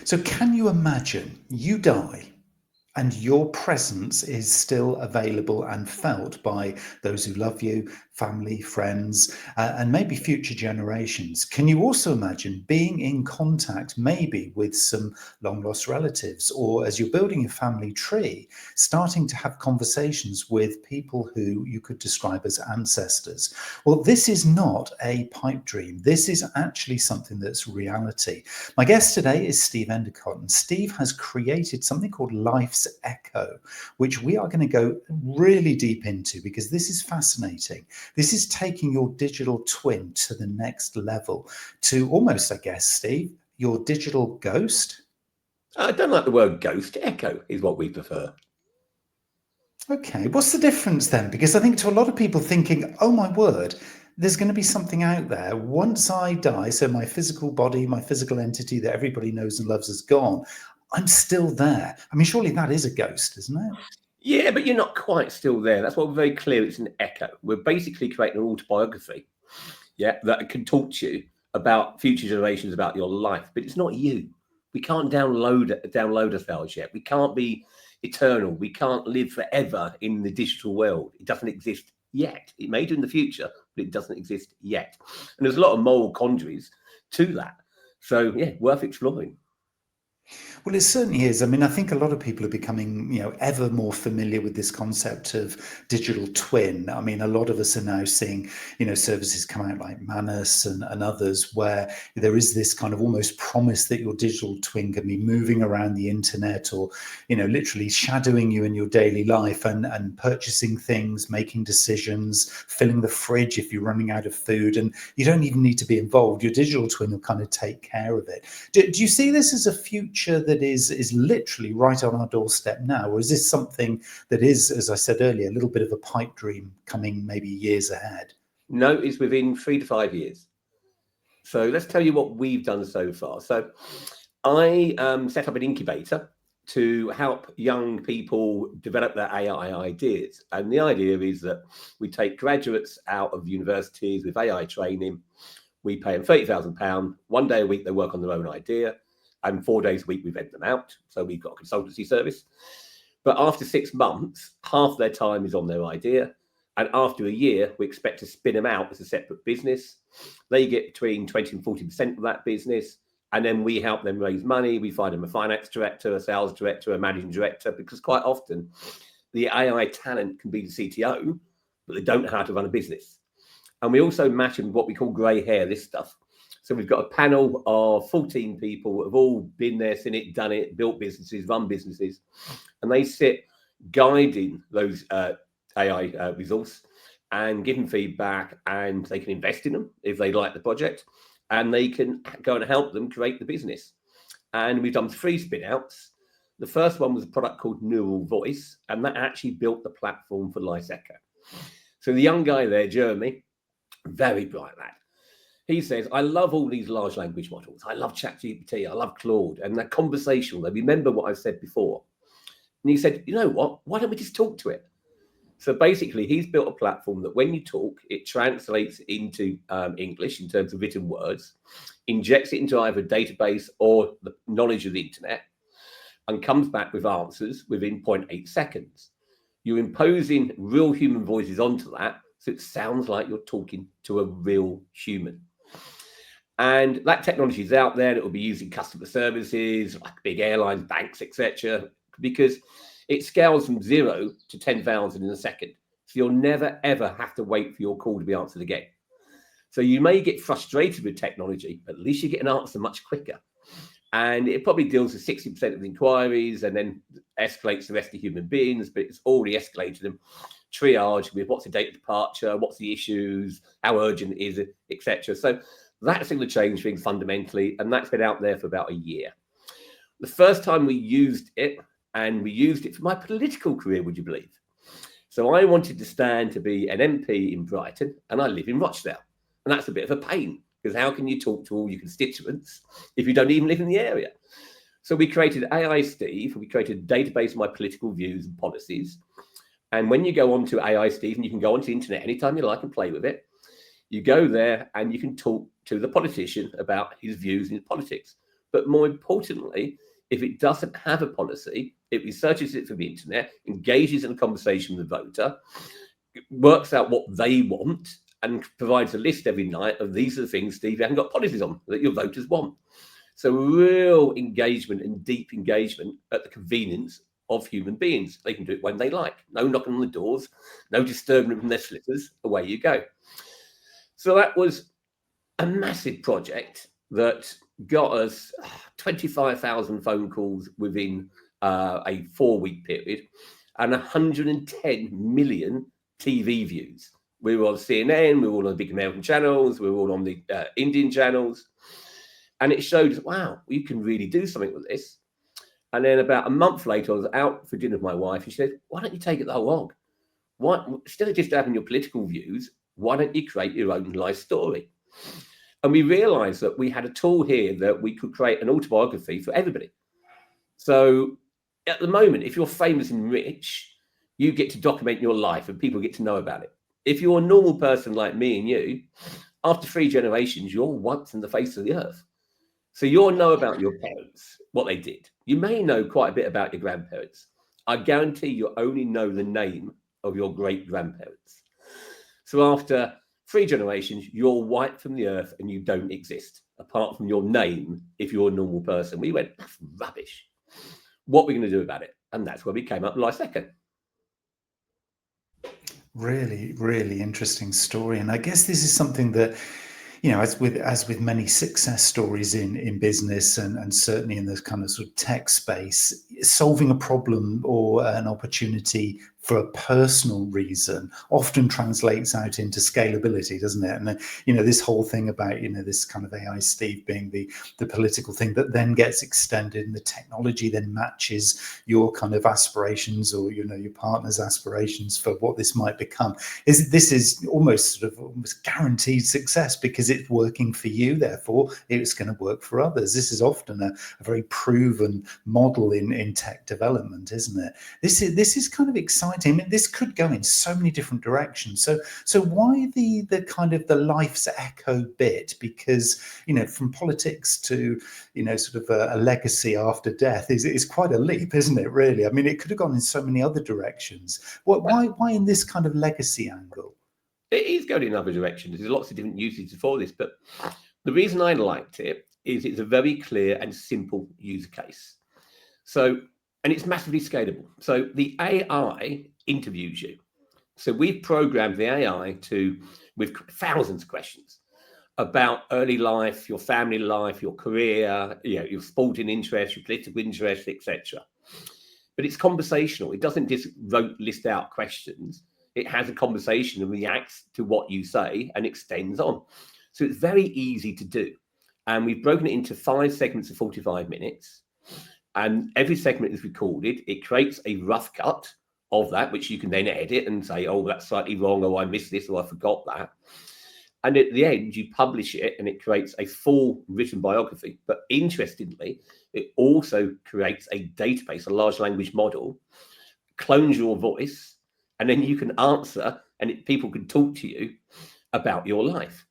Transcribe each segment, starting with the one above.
So can you imagine you die and your presence is still available and felt by those who love you, family, friends, and maybe future generations? Can you also imagine being in contact maybe with some long lost relatives, or as you're building your family tree, starting to have conversations with people who you could describe as ancestors? Well, this is not a pipe dream. This is actually something that's reality. My guest today is Steve Endacott, and Steve has created something called Life's Echo, which we are going to go really deep into because this is fascinating. This is taking your digital twin to the next level, to almost, I guess, Steve, your digital ghost. I don't like the word ghost. Echo is what we prefer. Okay, what's the difference then? Because I think to a lot of people thinking, oh my word, there's going to be something out there once I die. So my physical body, my physical entity that everybody knows and loves is gone. I'm still there. I mean, surely that is a ghost, isn't it? Yeah, but you're not quite still there. That's why we're very clear it's an echo. We're basically creating an autobiography, yeah, that can talk to you about future generations, about your life, but it's not you. We can't download ourselves yet. We can't be eternal. We can't live forever in the digital world. It doesn't exist yet. It may do in the future, but it doesn't exist yet. And there's a lot of moral quandaries to that. So yeah, worth exploring. Well, it certainly is. I mean, I think a lot of people are becoming, ever more familiar with this concept of digital twin. I mean, a lot of us are now seeing, services come out like Manus and others where there is this kind of almost promise that your digital twin can be moving around the internet or, literally shadowing you in your daily life and purchasing things, making decisions, filling the fridge if you're running out of food. And you don't even need to be involved. Your digital twin will kind of take care of it. Do you see this as a future that is literally right on our doorstep now, or is this something that is, as I said earlier, a little bit of a pipe dream coming maybe years ahead? No, it's within 3 to 5 years. So let's tell you what we've done so far. So I set up an incubator to help young people develop their AI ideas. And the idea is that we take graduates out of universities with AI training. We pay them £30,000. 1 day a week, they work on their own idea. And 4 days a week, we vet them out. So we've got a consultancy service. But after 6 months, half their time is on their idea. And after a year, we expect to spin them out as a separate business. They get between 20 and 40% of that business. And then we help them raise money. We find them a finance director, a sales director, a managing director, because quite often the AI talent can be the CTO, but they don't know how to run a business. And we also match them with what we call grey hair, this stuff. So we've got a panel of 14 people who have all been there, seen it, done it, built businesses, run businesses. And they sit guiding those AI resource and giving feedback, and they can invest in them if they like the project, and they can go and help them create the business. And we've done 3 spin outs. The first one was a product called Neural Voice, and that actually built the platform for Life's Echo. So the young guy there, Jeremy, very bright lad. He says, I love all these large language models. I love ChatGPT. I love Claude. And they're conversational. They remember what I said before. And he said, you know what? Why don't we just talk to it? So basically, he's built a platform that when you talk, it translates into English in terms of written words, injects it into either a database or the knowledge of the internet, and comes back with answers within 0.8 seconds. You're imposing real human voices onto that, so it sounds like you're talking to a real human. And that technology is out there, and it will be used in customer services, like big airlines, banks, etc., because it scales from 0 to 10,000 in a second. So you'll never, ever have to wait for your call to be answered again. So you may get frustrated with technology, but at least you get an answer much quicker. And it probably deals with 60% of the inquiries and then escalates the rest of human beings, but it's already escalated them. Triage with what's the date of departure, what's the issues, how urgent is it, etc. So that's going to change things fundamentally, and that's been out there for about a year. The first time we used it, and we used it for my political career, would you believe? So I wanted to stand to be an MP in Brighton, and I live in Rochdale. And that's a bit of a pain, because how can you talk to all your constituents if you don't even live in the area? So we created AI Steve, we created a database of my political views and policies. And when you go on to AI Steve, and you can go onto the internet anytime you like and play with it, you go there and you can talk to the politician about his views and his politics. But more importantly, if it doesn't have a policy, it researches it from the internet, engages in a conversation with the voter, works out what they want, and provides a list every night of these are the things, Steve, you haven't got policies on that your voters want. So real engagement and deep engagement at the convenience of human beings. They can do it when they like. No knocking on the doors, no disturbing them from their slippers. Away you go. So that was a massive project that got us 25,000 phone calls within a 4-week period and 110 million TV views. We were on CNN, we were all on the big American channels, we were all on the Indian channels. And it showed us, wow, you can really do something with this. And then about a month later, I was out for dinner with my wife, and she said, why don't you take it the whole hog? Why, instead of just having your political views, why don't you create your own life story? And we realized that we had a tool here that we could create an autobiography for everybody. So at the moment, if you're famous and rich, you get to document your life and people get to know about it. If you're a normal person like me and you, after 3 generations, you're once in the face of the earth. So you'll know about your parents, what they did. You may know quite a bit about your grandparents. I guarantee you only know the name of your great-grandparents. So after 3 generations, you're wiped from the earth and you don't exist, apart from your name if you're a normal person. We went, that's rubbish. What are we going to do about it? And that's where we came up with Life Second. Really, really interesting story. And I guess this is something that, you know, as with many success stories in business and certainly in this kind of sort of tech space, solving a problem or an opportunity for a personal reason often translates out into scalability, doesn't it? And you know, this whole thing about, you know, this kind of AI Steve being the political thing that then gets extended, and the technology then matches your kind of aspirations, or, you know, your partner's aspirations for what this might become. This is almost sort of almost guaranteed success because it's working for you, therefore it's going to work for others. This is often a very proven model in tech development, isn't it? This is kind of exciting. I mean, this could go in so many different directions. So why the kind of the life's echo bit? Because, you know, from politics to, you know, sort of a legacy after death is quite a leap, isn't it? Really, I mean, it could have gone in so many other directions. Why in this kind of legacy angle? It is going in other directions. There's lots of different uses for this, but the reason I liked it is it's a very clear and simple use case. So, and it's massively scalable. So the AI interviews you. So we've programmed the AI with thousands of questions about early life, your family life, your career, you know, your sporting interests, your political interests, etc. But it's conversational. It doesn't just list out questions. It has a conversation and reacts to what you say and extends on. So it's very easy to do. And we've broken it into 5 segments of 45 minutes. And every segment is recorded. It creates a rough cut of that, which you can then edit and say, oh, that's slightly wrong, or I missed this, or I forgot that. And at the end, you publish it and it creates a full written biography. But interestingly, it also creates a database, a large language model, clones your voice, and then you can answer and people can talk to you about your life.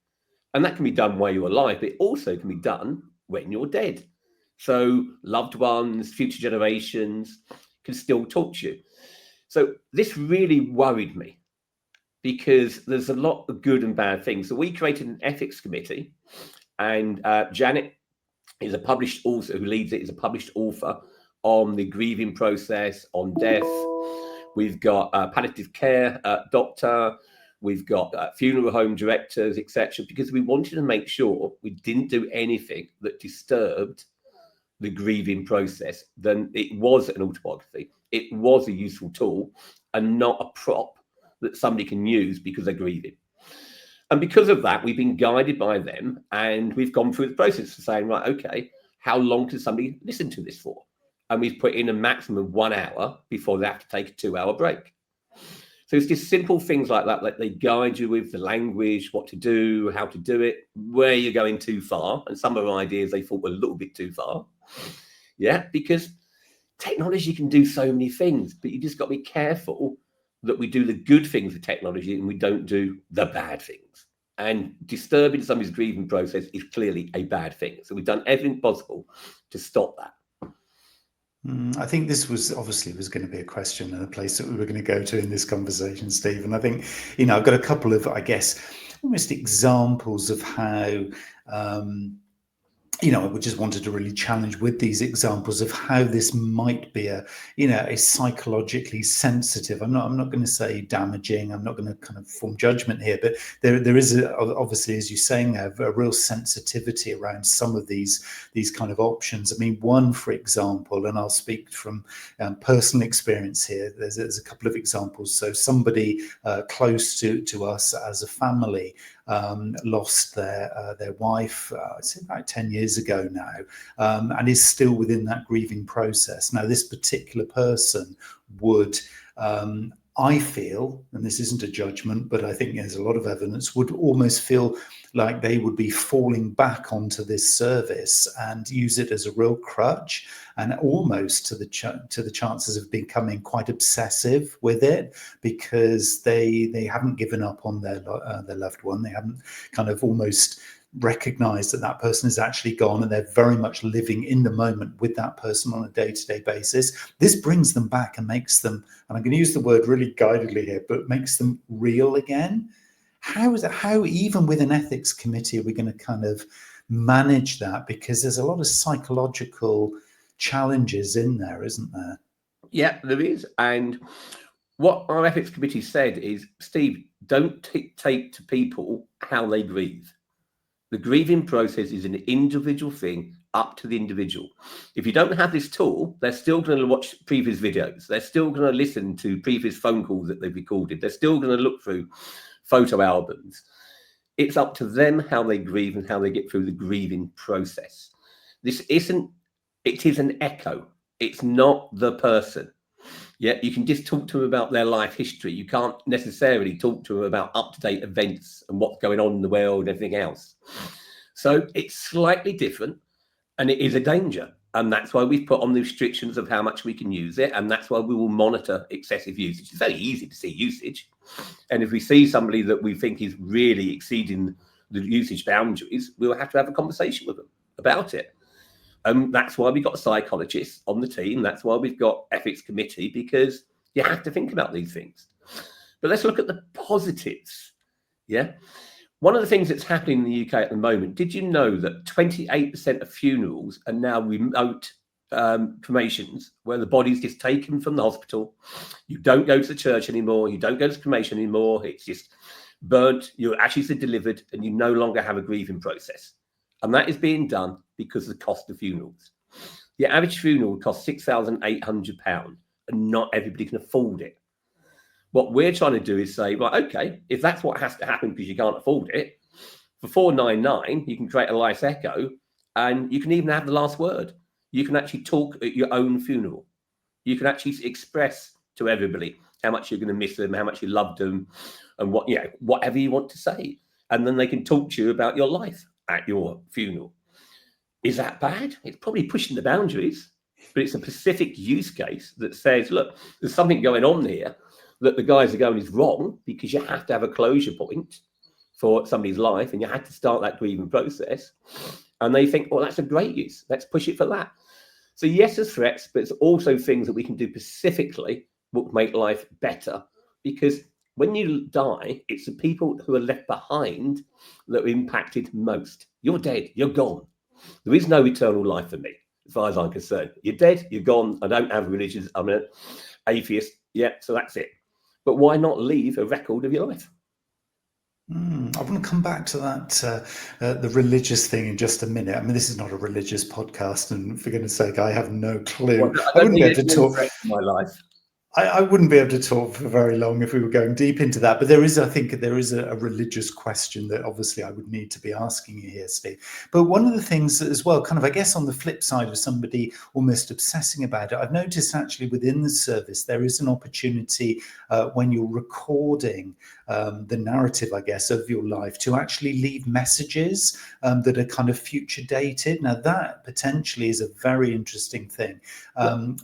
And that can be done while you're alive, but it also can be done when you're dead. So loved ones, future generations can still talk to you. So this really worried me because there's a lot of good and bad things. So we created an ethics committee, and Janet is a published author who leads it, is a published author on the grieving process, on death. We've got a palliative care doctor. We've got funeral home directors, etc., because we wanted to make sure we didn't do anything that disturbed the grieving process. Then it was an autobiography. It was a useful tool and not a prop that somebody can use because they're grieving. And because of that, we've been guided by them, and we've gone through the process of saying, right, okay, how long can somebody listen to this for? And we've put in a maximum of 1 hour before they have to take a 2-hour break. So it's just simple things like that, like they guide you with the language, what to do, how to do it, where you're going too far. And some of our ideas they thought were a little bit too far. Yeah, because technology can do so many things, but you just got to be careful that we do the good things with technology and we don't do the bad things. And disturbing somebody's grieving process is clearly a bad thing. So we've done everything possible to stop that. I think this was going to be a question and a place that we were going to go to in this conversation, Steve. And I think, I've got a couple of, I guess, almost examples of how, I would just wanted to really challenge with these examples of how this might be a psychologically sensitive. I'm not going to say damaging. I'm not going to kind of form judgment here, but there is obviously, as you're saying, a real sensitivity around some of these kind of options. I mean, one, for example, and I'll speak from personal experience here. There's a couple of examples. So somebody close to us as a family lost their wife, I'd say about 10 years ago now, and is still within that grieving process. Now, this particular person would, I feel, and this isn't a judgment, but I think there's a lot of evidence, would almost feel like they would be falling back onto this service and use it as a real crutch, and almost to the chances of becoming quite obsessive with it, because they haven't given up on their loved one. They haven't kind of almost recognized that person is actually gone, and they're very much living in the moment with that person on a day-to-day basis. This brings them back and makes them, and I'm going to use the word really guidedly here, but makes them real again. How even with an ethics committee are we going to kind of manage that? Because there's a lot of psychological challenges in there, isn't there? Yeah, there is. And what our ethics committee said is, Steve, don't dictate to people how they grieve. The grieving process is an individual thing, up to the individual. If you don't have this tool, they're still going to watch previous videos. They're still going to listen to previous phone calls that they've recorded. They're still going to look through photo albums. It's up to them how they grieve and how they get through the grieving process. It is an echo. It's not the person. Yeah, you can just talk to them about their life history. You can't necessarily talk to them about up-to-date events and what's going on in the world and everything else. So it's slightly different, and it is a danger. And that's why we've put on the restrictions of how much we can use it. And that's why we will monitor excessive usage. It's very easy to see usage. And if we see somebody that we think is really exceeding the usage boundaries, we'll have to have a conversation with them about it. That's why we've got psychologists on the team. That's why we've got ethics committee, because you have to think about these things. But let's look at the positives. Yeah. One of the things that's happening in the UK at the moment, did you know that 28% of funerals are now remote cremations, where the body's just taken from the hospital? You don't go to the church anymore. You don't go to cremation anymore. It's just burnt. Your ashes are delivered, and you no longer have a grieving process. And that is being done because of the cost of funerals. The average funeral costs £6,800, and not everybody can afford it. What we're trying to do is say, right, okay, if that's what has to happen because you can't afford it, for £499, you can create a life echo, and you can even have the last word. You can actually talk at your own funeral. You can actually express to everybody how much you're going to miss them, how much you love them, and whatever you want to say. And then they can talk to you about your life at your funeral. Is that bad? It's probably pushing the boundaries, but it's a specific use case that says, look, there's something going on here that the guys are going is wrong, because you have to have a closure point for somebody's life, and you had to start that grieving process. And they think, well, that's a great use. Let's push it for that. So yes, there's threats, but it's also things that we can do specifically what make life better. Because when you die, it's the people who are left behind that are impacted most. You're dead, you're gone. There is no eternal life for me, as far as I'm concerned. You're dead, you're gone. I don't have religions. I'm an atheist. Yeah, so that's it. But why not leave a record of your life? I want to come back to that, the religious thing in just a minute. I mean, this is not a religious podcast, and for goodness sake, I have no clue. Well, I wouldn't be able to talk. My life. I wouldn't be able to talk for very long if we were going deep into that. But I think there is a religious question that obviously I would need to be asking you here, Steve. But one of the things as well, kind of, I guess, on the flip side of somebody almost obsessing about it, I've noticed actually within the service, there is an opportunity when you're recording the narrative, I guess, of your life, to actually leave messages that are kind of future dated. Now, that potentially is a very interesting thing.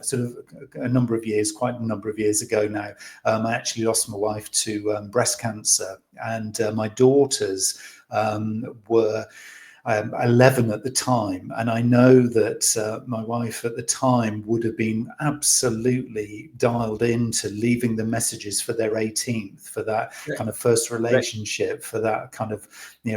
Sort of a number of years, quite a number number of years ago now. I actually lost my wife to breast cancer, and my daughters were 11 at the time, and I know that my wife at the time would have been absolutely dialed into leaving the messages for their 18th, for that kind of first relationship, for that kind of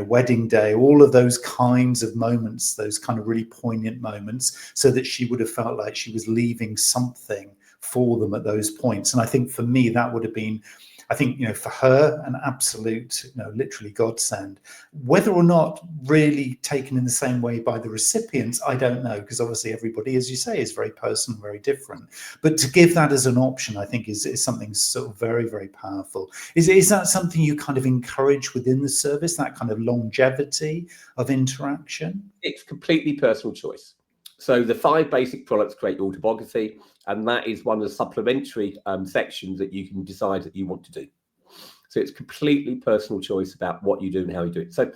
wedding day, all of those kinds of moments, those kind of really poignant moments, so that she would have felt like she was leaving something for them at those points. And I think for me that would have been, I think, for her, an absolute, literally godsend. Whether or not really taken in the same way by the recipients, I don't know, because obviously everybody, as you say, is very personal, very different. But to give that as an option, I think is something sort of very, very powerful. Is that something you kind of encourage within the service, that kind of longevity of interaction? It's completely personal choice. So the 5 basic products create your autobiography, and that is one of the supplementary sections that you can decide that you want to do. So it's completely personal choice about what you do and how you do it. So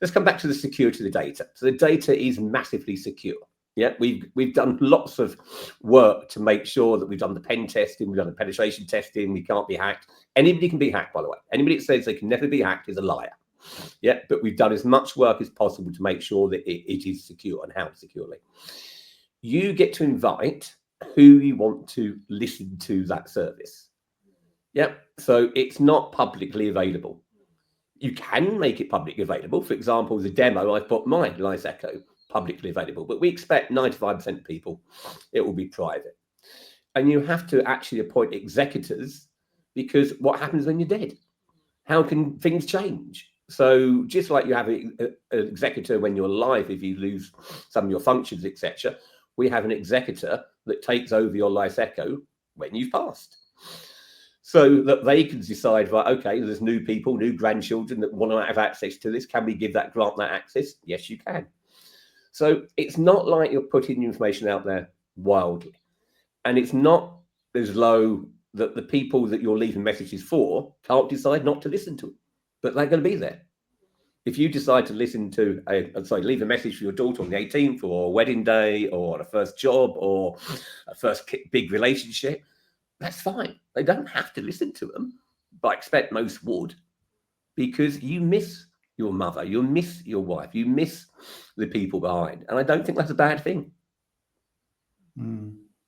let's come back to the security of the data. So the data is massively secure. Yeah, we've done lots of work to make sure that we've done the pen testing, we've done the penetration testing, we can't be hacked. Anybody can be hacked, by the way. Anybody that says they can never be hacked is a liar. Yeah, but we've done as much work as possible to make sure that it is secure and how securely. You get to invite who you want to listen to that service. Yeah, so it's not publicly available. You can make it publicly available. For example, the demo, I've put my Life Echo publicly available, but we expect 95% of people, it will be private. And you have to actually appoint executors, because what happens when you're dead? How can things change? So just like you have an executor when you're alive, if you lose some of your functions, etc., we have an executor that takes over your Life Echo when you've passed, so that they can decide, right, okay, there's new people, new grandchildren that want to have access to this. Can we grant that access? Yes, you can. So it's not like you're putting information out there wildly, and it's not as low that the people that you're leaving messages for can't decide not to listen to it, but they're going to be there. If you decide to listen to leave a message for your daughter on the 18th, or a wedding day, or a first job, or a first big relationship, that's fine. They don't have to listen to them, but I expect most would, because you miss your mother, you miss your wife, you miss the people behind. And I don't think that's a bad thing.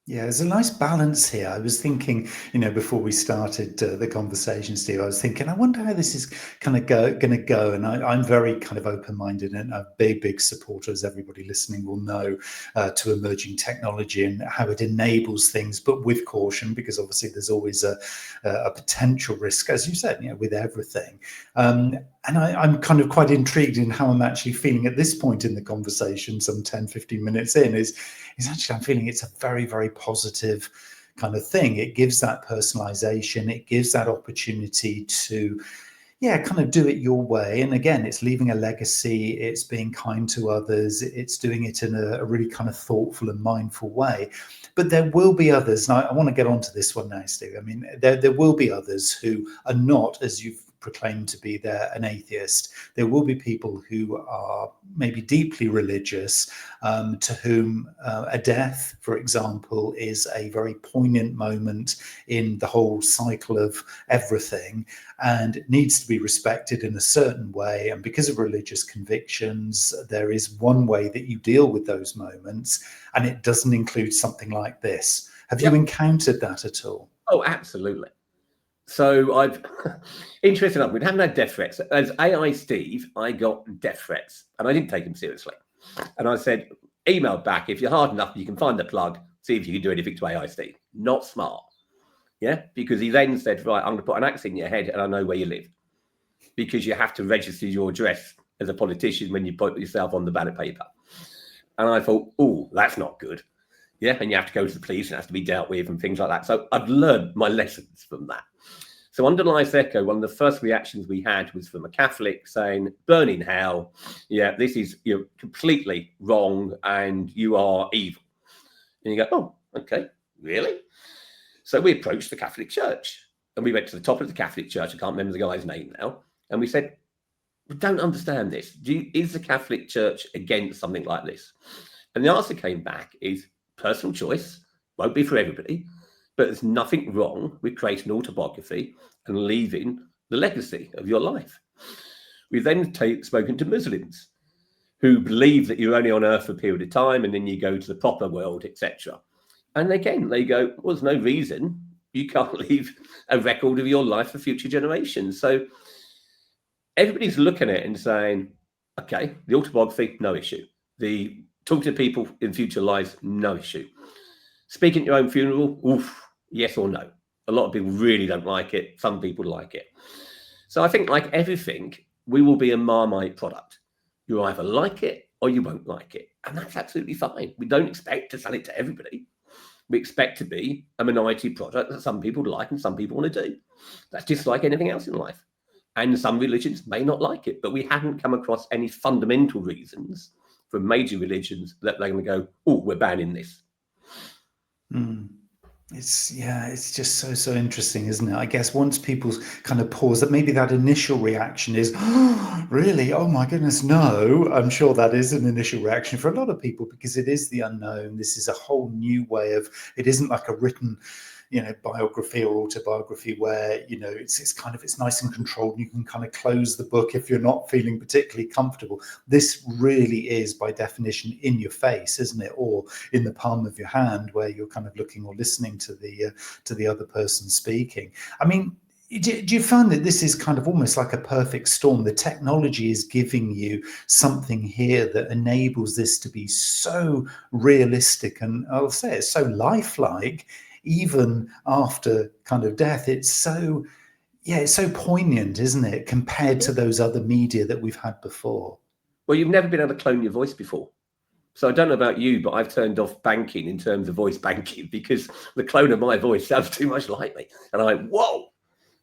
Yeah, there's a nice balance here. I was thinking, before we started the conversation, Steve, I was thinking, I wonder how this is kind of going to go. And I'm very kind of open-minded and a big supporter, as everybody listening will know, to emerging technology and how it enables things, but with caution, because obviously there's always a potential risk, as you said, with everything. And I'm kind of quite intrigued in how I'm actually feeling at this point in the conversation, some 10, 15 minutes in, is actually I'm feeling it's a very, very positive kind of thing. It gives that personalization, it gives that opportunity to kind of do it your way. And again, it's leaving a legacy, it's being kind to others, it's doing it in a really kind of thoughtful and mindful way. But there will be others, and I want to get onto this one now, Steve. I mean, there will be others who are not, as you've proclaimed to be an atheist. There will be people who are maybe deeply religious, to whom a death, for example, is a very poignant moment in the whole cycle of everything, and it needs to be respected in a certain way. And because of religious convictions, there is one way that you deal with those moments, and it doesn't include something like this. Have you encountered that at all? Oh, absolutely. So I've, interesting enough, we haven't had death threats. As AI Steve, I got death threats, and I didn't take them seriously. And I said, email back, if you're hard enough, you can find the plug, see if you can do anything to AI Steve. Not smart. Yeah, because he then said, right, I'm going to put an axe in your head and I know where you live. Because you have to register your address as a politician when you put yourself on the ballot paper. And I thought, oh, that's not good. Yeah, and you have to go to the police and it has to be dealt with and things like that. So I've learned my lessons from that. So under Life Echo, one of the first reactions we had was from a Catholic saying, burn in hell. Yeah, this is completely wrong and you are evil. And you go, oh, okay, really? So we approached the Catholic Church and we went to the top of the Catholic Church. I can't remember the guy's name now. And we said, we don't understand this. Is the Catholic Church against something like this? And the answer came back is personal choice, won't be for everybody. But there's nothing wrong with creating an autobiography and leaving the legacy of your life. We've then spoken to Muslims who believe that you're only on earth for a period of time and then you go to the proper world, etc. And again, they go, well, there's no reason you can't leave a record of your life for future generations. So everybody's looking at it and saying, okay, the autobiography, no issue. The talking to people in future lives, no issue. Speaking at your own funeral, oof, yes or no. A lot of people really don't like it. Some people like it. So I think, like everything, we will be a Marmite product. You either like it or you won't like it. And that's absolutely fine. We don't expect to sell it to everybody. We expect to be a minority product that some people like and some people want to do. That's just like anything else in life. And some religions may not like it, but we haven't come across any fundamental reasons from major religions that they're going to go, oh, we're banning this. It's just so interesting, isn't it? I guess once people kind of pause, that maybe that initial reaction is, oh, really? Oh my goodness, no. I'm sure that is an initial reaction for a lot of people because it is the unknown. This is a whole new way of, it isn't like a written, biography or autobiography where, it's nice and controlled. You can kind of close the book if you're not feeling particularly comfortable. This really is by definition in your face, isn't it? Or in the palm of your hand where you're kind of looking or listening to the other person speaking. I mean, do you find that this is kind of almost like a perfect storm? The technology is giving you something here that enables this to be so realistic and I'll say it's so lifelike. Even after kind of death, it's so poignant, isn't it, compared to those other media that we've had before? Well, you've never been able to clone your voice before. So I don't know about you, but I've turned off banking in terms of voice banking because the clone of my voice sounds too much like me. And I'm like, whoa,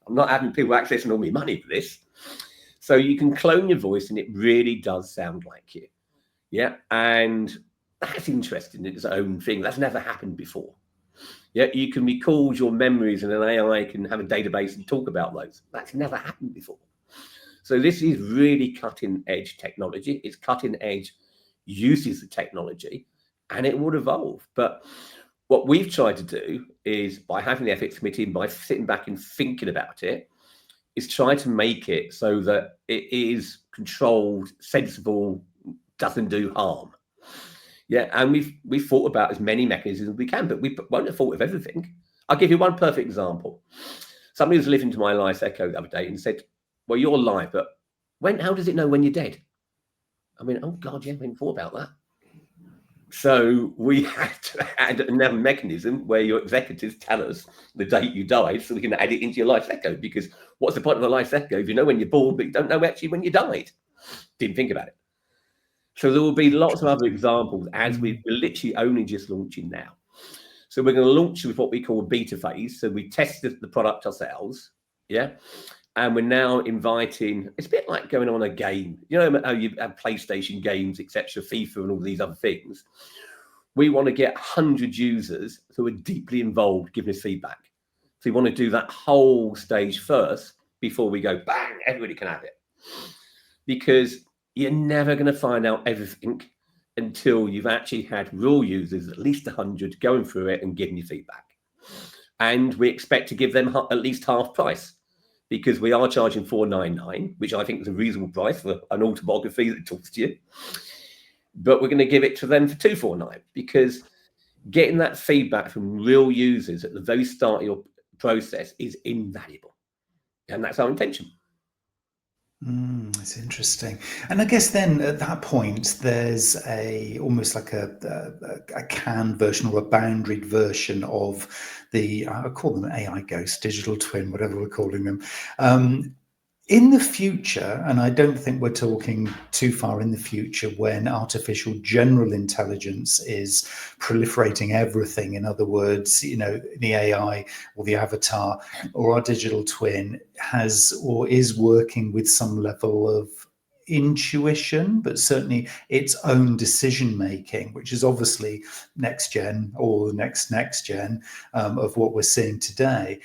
I'm not having people accessing all my money for this. So you can clone your voice and it really does sound like you. Yeah. And that's interesting in its own thing. That's never happened before. Yeah, you can record your memories and an AI can have a database and talk about those. That's never happened before. So this is really cutting edge technology. It's cutting edge uses of technology and it will evolve. But what we've tried to do is by having the ethics committee and by sitting back and thinking about it, is try to make it so that it is controlled, sensible, doesn't do harm. Yeah, and we've thought about as many mechanisms as we can, but we won't have thought of everything. I'll give you one perfect example. Somebody was listening to my Life Echo the other day and said, well, you're live, but how does it know when you're dead? I mean, oh God, yeah, we haven't thought about that. So we had to add another mechanism where your executives tell us the date you died so we can add it into your Life Echo, because what's the point of a Life Echo if you know when you're born, but you don't know actually when you died? Didn't think about it. So there will be lots of other examples as we're literally only just launching now. So we're going to launch with what we call a beta phase. So we tested the product ourselves. Yeah. And we're now inviting, it's a bit like going on a game. You know how you have PlayStation games, etc., FIFA and all these other things. We want to get 100 users who are deeply involved giving us feedback. So we want to do that whole stage first before we go, bang, everybody can have it. Because you're never going to find out everything until you've actually had real users, at least 100, going through it and giving you feedback. And we expect to give them at least half price, because we are charging $4.99, which I think is a reasonable price for an autobiography that talks to you. But we're going to give it to them for $2.49, because getting that feedback from real users at the very start of your process is invaluable. And that's our intention. It's interesting. And I guess then at that point, there's almost like a canned version or a boundaried version of I call them AI ghosts, digital twin, whatever we're calling them. In the future, and I don't think we're talking too far in the future, when artificial general intelligence is proliferating everything, in other words, the AI or the avatar or our digital twin has or is working with some level of intuition, but certainly its own decision making, which is obviously next gen or the next gen of what we're seeing today.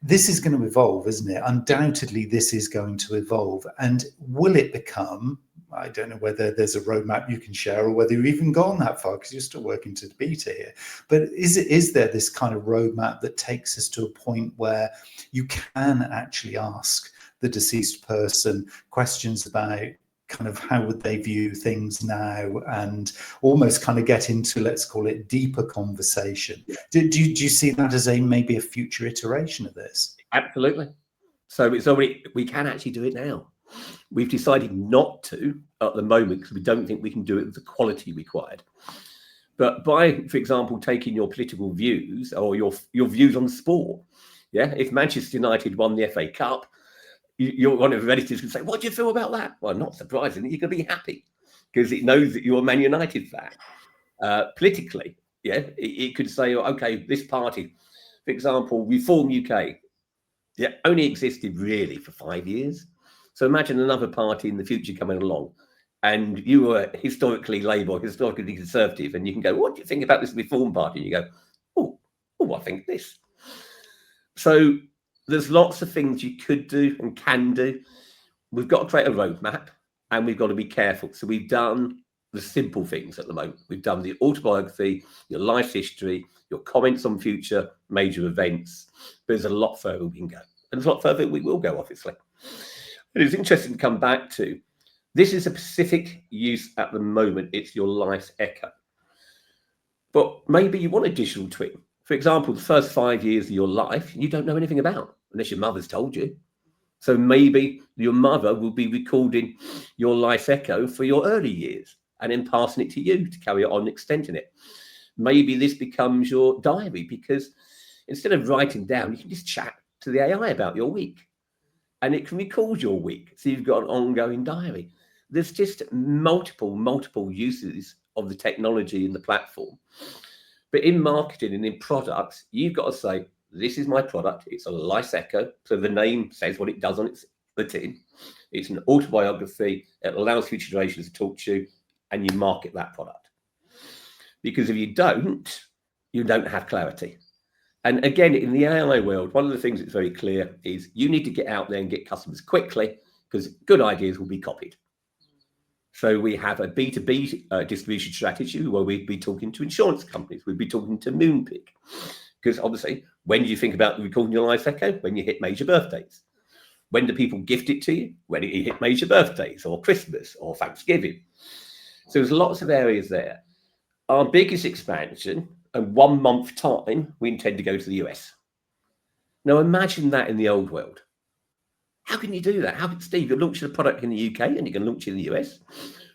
This is going to evolve, isn't it? Undoubtedly, this is going to evolve. And will it become, I don't know whether there's a roadmap you can share or whether you've even gone that far because you're still working to the beta here. But is there this kind of roadmap that takes us to a point where you can actually ask the deceased person questions about kind of how would they view things now, and almost kind of get into, let's call it, deeper conversation? Do you see that as maybe a future iteration of this? Absolutely. So it's already, we can actually do it now. We've decided not to at the moment because we don't think we can do it with the quality required. But by, for example, taking your political views or your views on sport, yeah, if Manchester United won the FA Cup, you're one of the relatives can say, "What do you feel about that?" Well, not surprisingly, you're going to be happy because it knows that you're a Man United fan. Politically, yeah, it could say, "Okay, this party, for example, Reform UK, yeah, only existed really for 5 years. So imagine another party in the future coming along, and you were historically Labour, historically Conservative, and you can go, "What do you think about this Reform Party?" And you go, "Oh, I think this." So there's lots of things you could do and can do. We've got to create a roadmap, and we've got to be careful. So we've done the simple things at the moment. We've done the autobiography, your life history, your comments on future major events. But there's a lot further we can go. And there's a lot further we will go, obviously. But it's interesting to come back to. This is a specific use at the moment. It's your life's echo. But maybe you want a digital twin. For example, the first 5 years of your life, you don't know anything about, unless your mother's told you. So maybe your mother will be recording your life echo for your early years and then passing it to you to carry it on, extending it. Maybe this becomes your diary, because instead of writing down, you can just chat to the AI about your week and it can record your week. So you've got an ongoing diary. There's just multiple uses of the technology in the platform. But in marketing and in products, you've got to say, this is my product. It's a life echo. So the name says what it does on the tin. It's an autobiography. It allows future generations to talk to you, and you market that product. Because if you don't have clarity. And again, in the AI world, one of the things that's very clear is you need to get out there and get customers quickly, because good ideas will be copied. So we have a B2B distribution strategy where we'd be talking to insurance companies. We'd be talking to Moonpig. Because obviously, when do you think about recording your life echo? When you hit major birthdays. When do people gift it to you? When you hit major birthdays or Christmas or Thanksgiving. So there's lots of areas there. Our biggest expansion, and 1 month time, we intend to go to the US. Now imagine that in the old world. How can you do that? How can Steve, you're launching a product in the UK and you can launch it in the US?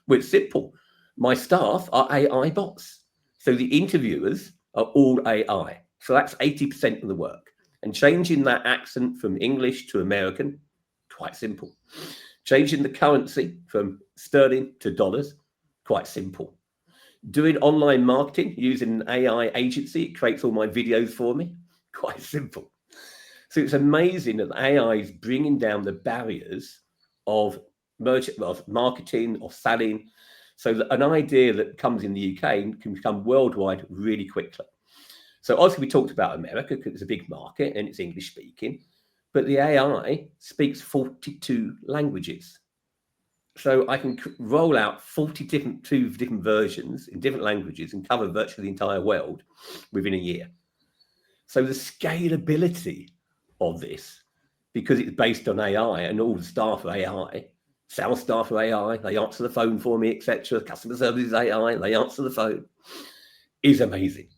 Well, it's simple. My staff are AI bots. So the interviewers are all AI. So that's 80% of the work. And changing that accent from English to American, quite simple. Changing the currency from sterling to dollars, quite simple. Doing online marketing using an AI agency, it creates all my videos for me, quite simple. So it's amazing that AI is bringing down the barriers of marketing or selling, so that an idea that comes in the UK can become worldwide really quickly. So obviously we talked about America because it's a big market and it's English speaking, but the AI speaks 42 languages. So I can roll out 42 different versions in different languages and cover virtually the entire world within a year. So the scalability of this, because it's based on AI and all the staff are AI, sales staff are AI, they answer the phone for me, etc. Customer service is AI, they answer the phone, is amazing.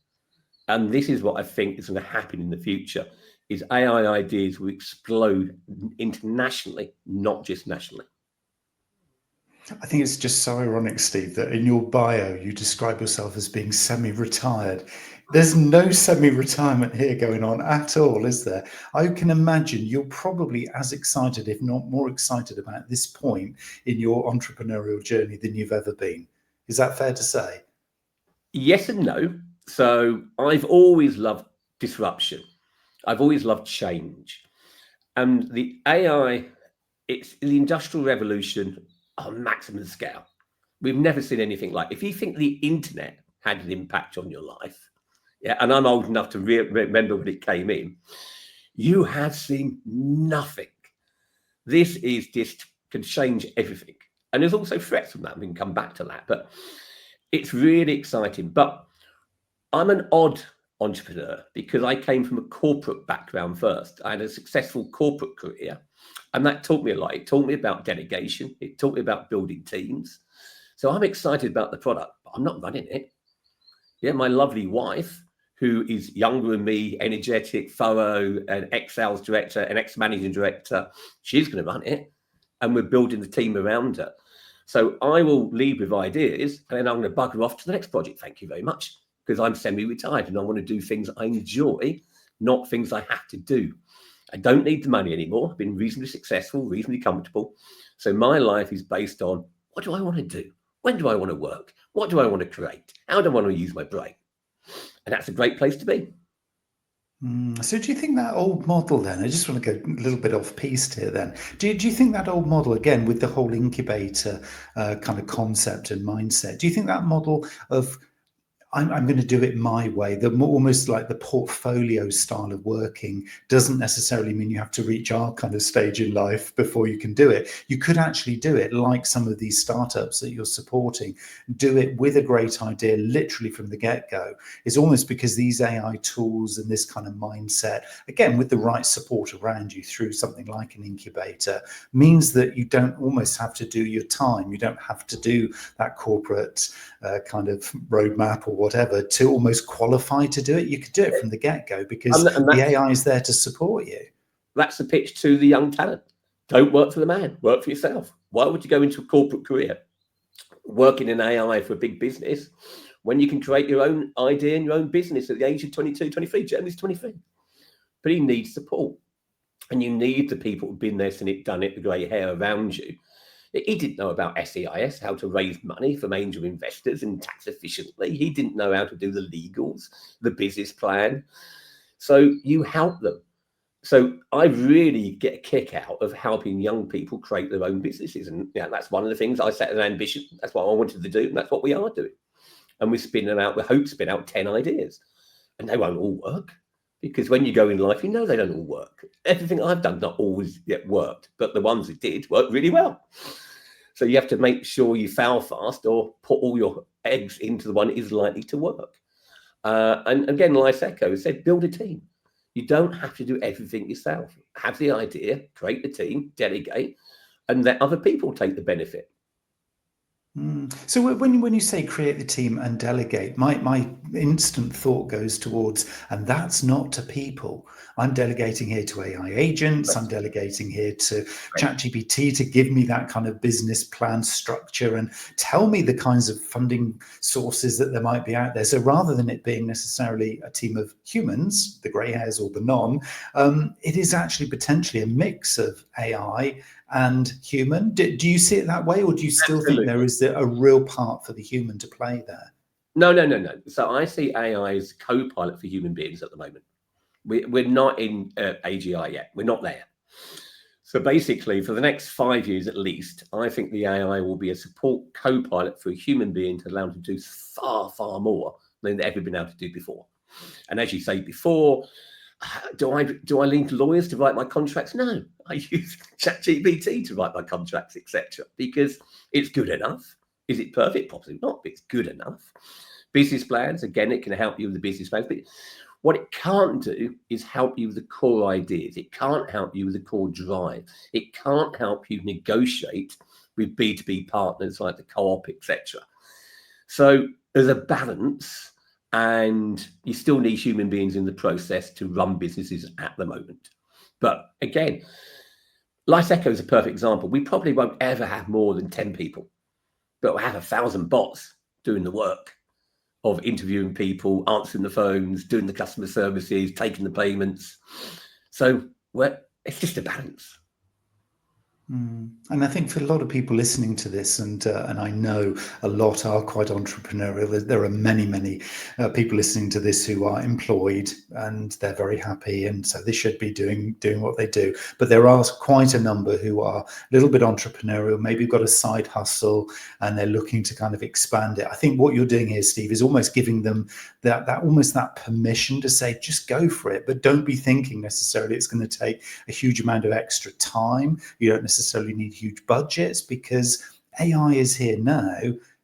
And this is what I think is going to happen in the future, is AI ideas will explode internationally, not just nationally. I think it's just so ironic, Steve, that in your bio, you describe yourself as being semi-retired. There's no semi-retirement here going on at all, is there? I can imagine you're probably as excited, if not more excited, about this point in your entrepreneurial journey than you've ever been. Is that fair to say? Yes and no. So I've always loved disruption. I've always loved change. And the AI, it's the Industrial Revolution on maximum scale. We've never seen anything like. If you think the internet had an impact on your life, yeah, and I'm old enough to remember when it came in, you have seen nothing. This is just can change everything. And there's also threats from that. We can come back to that, but it's really exciting. But I'm an odd entrepreneur because I came from a corporate background first. I had a successful corporate career, and that taught me a lot. It taught me about delegation. It taught me about building teams. So I'm excited about the product, but I'm not running it. Yeah, my lovely wife, who is younger than me, energetic, thorough, an ex-sales director, an ex-managing director, she's going to run it, and we're building the team around her. So I will lead with ideas, and then I'm going to bugger off to the next project. Thank you very much, because I'm semi-retired and I want to do things I enjoy, not things I have to do. I don't need the money anymore. I've been reasonably successful, reasonably comfortable. So my life is based on, what do I want to do? When do I want to work? What do I want to create? How do I want to use my brain? And that's a great place to be. So do you think that old model then, I just want to go a little bit off piste here then, do you think that old model, again, with the whole incubator kind of concept and mindset, do you think that model of I'm going to do it my way, almost like the portfolio style of working doesn't necessarily mean you have to reach our kind of stage in life before you can do it. You could actually do it like some of these startups that you're supporting, do it with a great idea literally from the get-go. It's almost because these AI tools and this kind of mindset, again, with the right support around you through something like an incubator, means that you don't almost have to do your time. You don't have to do that corporate kind of roadmap or whatever to almost qualify to do it. You could do it from the get-go because the AI is there to support you. That's the pitch to the young talent. Don't work for the man, work for yourself. Why would you go into a corporate career working in AI for a big business when you can create your own idea and your own business at the age of 22, 23? Jeremy's 23. But he needs support. And you need the people who've been there, seen it, done it, the grey hair around you. He didn't know about SEIS, how to raise money from angel investors and tax efficiently. He didn't know how to do the legals, the business plan. So you help them. So I really get a kick out of helping young people create their own businesses. And that's one of the things I set as an ambition. That's what I wanted to do. And that's what we are doing. And we hope to spin out 10 ideas. And they won't all work. Because when you go in life, they don't all work. Everything I've done not always yet worked, but the ones that did worked really well. So you have to make sure you fail fast or put all your eggs into the one that is likely to work. And again, like Echo said, build a team. You don't have to do everything yourself. Have the idea, create the team, delegate, and let other people take the benefit. So when you say create the team and delegate, my instant thought goes towards, and that's not to people. I'm delegating here to AI agents. I'm delegating here to ChatGPT to give me that kind of business plan structure and tell me the kinds of funding sources that there might be out there. So rather than it being necessarily a team of humans, the grey hairs or the non, it is actually potentially a mix of AI and human. Do you see it that way, or do you still think there is a real part for the human to play there? No. So I see AI as co-pilot for human beings at the moment. We're not in AGI yet. We're not there. So basically, for the next 5 years at least, I think the AI will be a support co-pilot for a human being to allow them to do far, far more than they've ever been able to do before. And as you say before, do I lean to lawyers to write my contracts? No, I use ChatGPT to write my contracts, etc. Because it's good enough. Is it perfect? Possibly not, but it's good enough. Business plans, again, it can help you with the business plans. But what it can't do is help you with the core ideas. It can't help you with the core drive. It can't help you negotiate with B2B partners like the co-op, etc. So there's a balance. And you still need human beings in the process to run businesses at the moment. But again, Life Echo is a perfect example. We probably won't ever have more than 10 people, but we'll have 1,000 bots doing the work of interviewing people, answering the phones, doing the customer services, taking the payments. So it's just a balance. And I think for a lot of people listening to this, and I know a lot are quite entrepreneurial. There are many people listening to this who are employed and they're very happy, and so they should be doing what they do. But there are quite a number who are a little bit entrepreneurial, maybe got a side hustle, and they're looking to kind of expand it. I think what you're doing here, Steve, is almost giving them that permission to say, just go for it, but don't be thinking necessarily it's going to take a huge amount of extra time. You don't necessarily need huge budgets, because AI is here now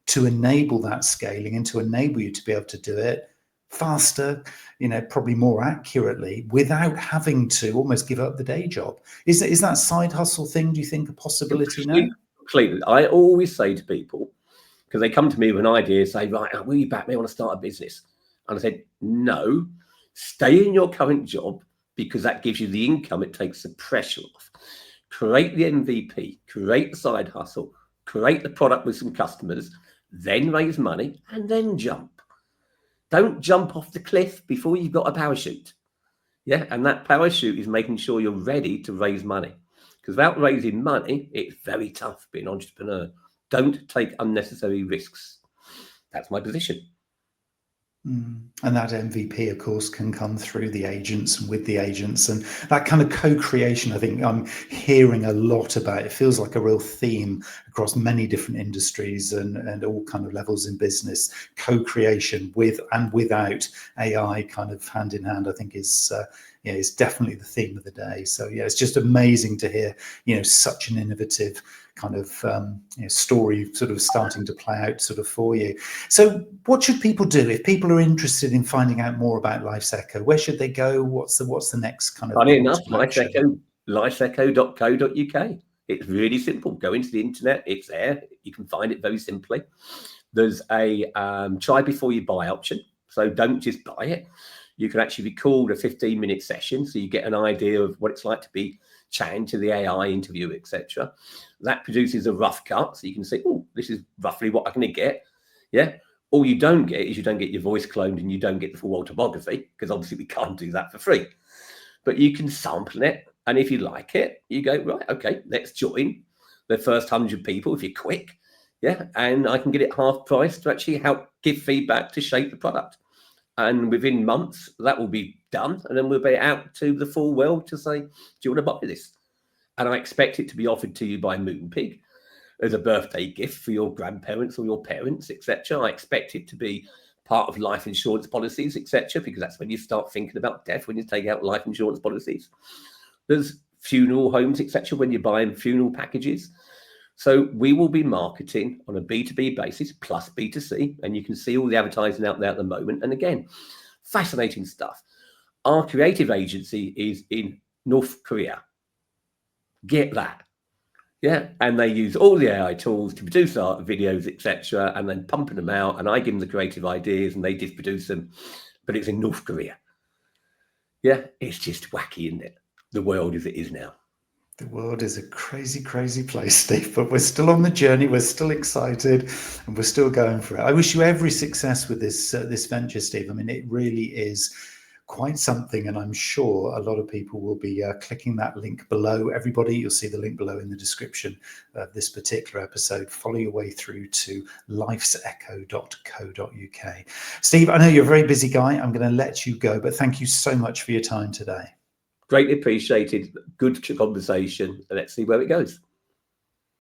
to enable that scaling and to enable you to be able to do it faster, probably more accurately, without having to almost give up the day job. Is that side hustle thing, do you think, a possibility now? Completely. I always say to people, because they come to me with an idea, say, right, will you back me? I want to start a business. And I said, no, stay in your current job, because that gives you the income. It takes the pressure off. Create the MVP, create the side hustle, create the product with some customers, then raise money, and then jump. Don't jump off the cliff before you've got a parachute. Yeah, and that parachute is making sure you're ready to raise money. Because without raising money, it's very tough being an entrepreneur. Don't take unnecessary risks. That's my position. And that MVP, of course, can come through the agents and with the agents, and that kind of co-creation. I think I'm hearing a lot about. It feels like a real theme across many different industries and all kind of levels in business. Co-creation with and without AI, kind of hand in hand, I think is definitely the theme of the day. So yeah, it's just amazing to hear such an innovative kind of story sort of starting to play out sort of for you. So what should people do if people are interested in finding out more about Life's Echo? Where should they go? What's the next kind of funny enough, lifesecho.co.uk. It's really simple. Go into the internet, it's there. You can find it very simply. There's a try before you buy option, so don't just buy it. You can actually record a 15-minute session, so you get an idea of what it's like to be chatting to the AI interview, etc. That produces a rough cut, so you can say, oh, this is roughly what I'm going to get. Yeah. All you don't get is you don't get your voice cloned, and you don't get the full autobiography, because obviously we can't do that for free. But you can sample it, and if you like it, you go, right, okay, let's join the first 100 people if you're quick. Yeah. And I can get it half price to actually help give feedback to shape the product. And within months, that will be done. And then we'll be out to the full world to say, do you want to buy this? And I expect it to be offered to you by Moonpig as a birthday gift for your grandparents or your parents, etc. I expect it to be part of life insurance policies, etc., because that's when you start thinking about death, when you take out life insurance policies. There's funeral homes, etc., when you're buying funeral packages. So we will be marketing on a B2B basis plus B2C, and you can see all the advertising out there at the moment. And again, fascinating stuff. Our creative agency is in North Korea. Get that. Yeah. And they use all the AI tools to produce art videos, etc., and then pumping them out. And I give them the creative ideas and they just produce them. But it's in North Korea. Yeah. It's just wacky, isn't it? The world as it is now. The world is a crazy, crazy place, Steve, but we're still on the journey. We're still excited and we're still going for it. I wish you every success with this venture, Steve. I mean, it really is quite something, and I'm sure a lot of people will be clicking that link below. Everybody, you'll see the link below in the description of this particular episode. Follow your way through to lifesecho.co.uk. Steve, I know you're a very busy guy. I'm going to let you go, but thank you so much for your time today. Greatly appreciated. Good conversation. Let's see where it goes.